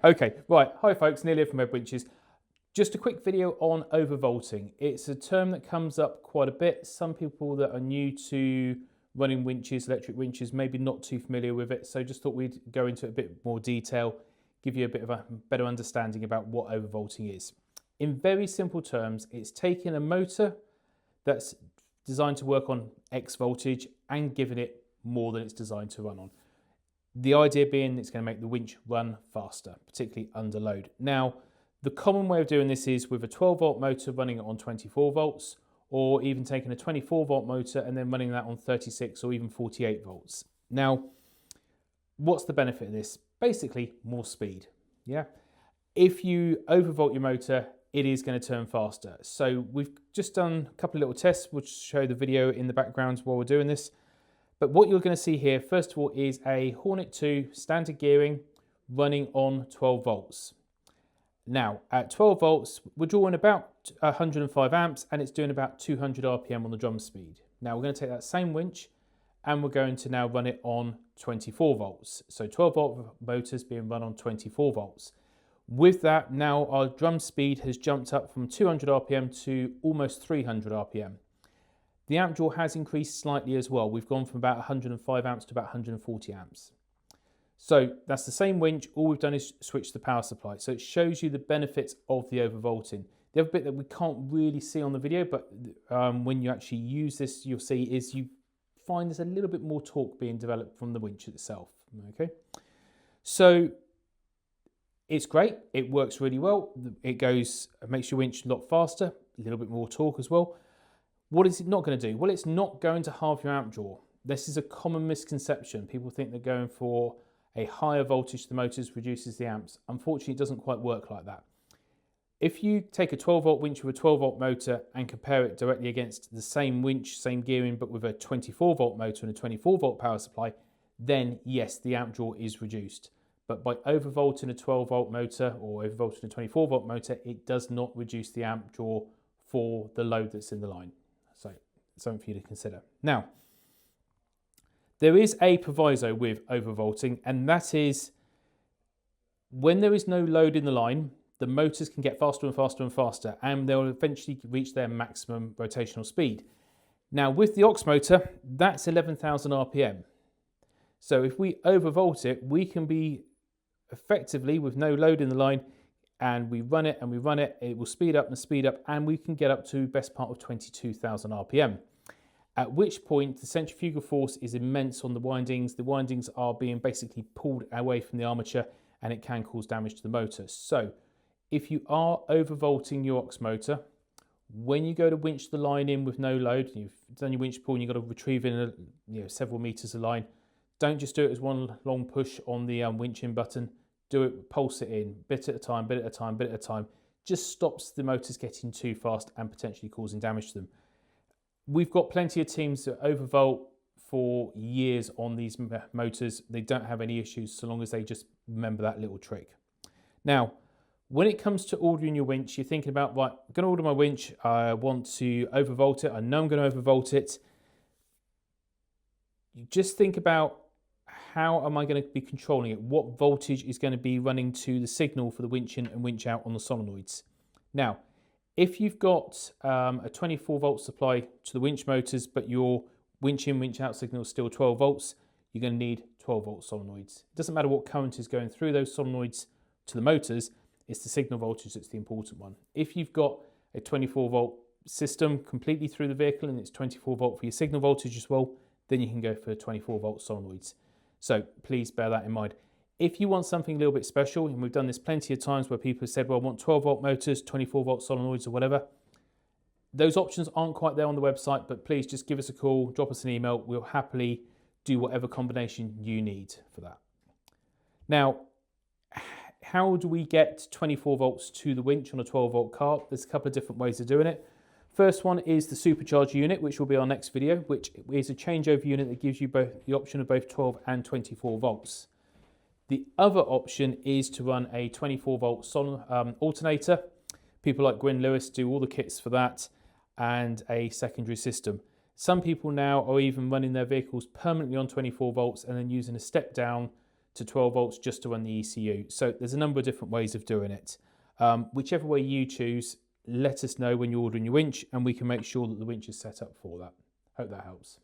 Okay, right. Hi folks, Neil here from RED Winches. Just a quick video on overvolting. It's a term that comes up quite a bit. Some people that are new to running winches, electric winches, maybe not too familiar with it. So just thought we'd go into a bit more detail, give you a bit of a better understanding about what overvolting is. In very simple terms, it's taking a motor that's designed to work on X voltage and giving it more than it's designed to run on. The idea being it's going to make the winch run faster, particularly under load. Now, the common way of doing this is with a 12 volt motor running it on 24 volts, or even taking a 24 volt motor and then running that on 36 or even 48 volts. Now, what's the benefit of this? Basically, more speed. Yeah. If you overvolt your motor, it is going to turn faster. So we've just done a couple of little tests, which show the video in the background while we're doing this. But what you're going to see here, first of all, is a Hornet 2 standard gearing running on 12 volts. Now, at 12 volts, we're drawing about 105 amps and it's doing about 200 RPM on the drum speed. Now, we're going to take that same winch and we're going to now run it on 24 volts. So 12 volt motors being run on 24 volts. With that, now our drum speed has jumped up from 200 RPM to almost 300 RPM. The amp draw has increased slightly as well. We've gone from about 105 amps to about 140 amps. So that's the same winch. All we've done is switch the power supply. So it shows you the benefits of the overvolting. The other bit that we can't really see on the video, but when you actually use this, you'll see is you find there's a little bit more torque being developed from the winch itself. Okay, so it's great. It works really well. It makes your winch a lot faster, a little bit more torque as well. What is it not going to do? Well, it's not going to halve your amp draw. This is a common misconception. People think they're going for a higher voltage to the motors reduces the amps. Unfortunately, it doesn't quite work like that. If you take a 12 volt winch with a 12 volt motor and compare it directly against the same winch, same gearing, but with a 24 volt motor and a 24 volt power supply, then yes, the amp draw is reduced. But by overvolting a 12 volt motor or overvolting a 24 volt motor, it does not reduce the amp draw for the load that's in the line. So something for you to consider. Now, there is a proviso with overvolting, and that is when there is no load in the line, the motors can get faster and faster and faster, and they'll eventually reach their maximum rotational speed. Now, with the OX motor, that's 11,000 RPM. So if we overvolt it, we can be effectively with no load in the line, and we run it and we run it, it will speed up, and we can get up to best part of 22,000 RPM. At which point the centrifugal force is immense on the windings. The windings are being basically pulled away from the armature and it can cause damage to the motor. So if you are overvolting your OX motor, when you go to winch the line in with no load, you've done your winch pull and you've got to retrieve in several meters of line, don't just do it as one long push on the winch in button. Do it, pulse it in, bit at a time, bit at a time, bit at a time. Just stops the motors getting too fast and potentially causing damage to them. We've got plenty of teams that overvolt for years on these motors. They don't have any issues so long as they just remember that little trick. Now, when it comes to ordering your winch, you're thinking about, right, I'm going to order my winch. I want to overvolt it. I know I'm going to overvolt it. You just think about how am I going to be controlling it? What voltage is going to be running to the signal for the winch in and winch out on the solenoids? Now, if you've got a 24 volt supply to the winch motors, but your winch in, winch out signal is still 12 volts, you're going to need 12 volt solenoids. It doesn't matter what current is going through those solenoids to the motors, it's the signal voltage that's the important one. If you've got a 24 volt system completely through the vehicle and it's 24 volt for your signal voltage as well, then you can go for 24 volt solenoids. So please bear that in mind. If you want something a little bit special, and we've done this plenty of times where people have said, well, I want 12 volt motors, 24 volt solenoids or whatever. Those options aren't quite there on the website, but please just give us a call, drop us an email. We'll happily do whatever combination you need for that. Now, how do we get 24 volts to the winch on a 12 volt car? There's a couple of different ways of doing it. First one is the supercharger unit, which will be our next video, which is a changeover unit that gives you both the option of both 12 and 24 volts. The other option is to run a 24 volt alternator. People like Gwyn Lewis do all the kits for that, and a secondary system. Some people now are even running their vehicles permanently on 24 volts and then using a step down to 12 volts just to run the ECU. So there's a number of different ways of doing it. Whichever way you choose, let us know when you're ordering your winch and we can make sure that the winch is set up for that. Hope that helps.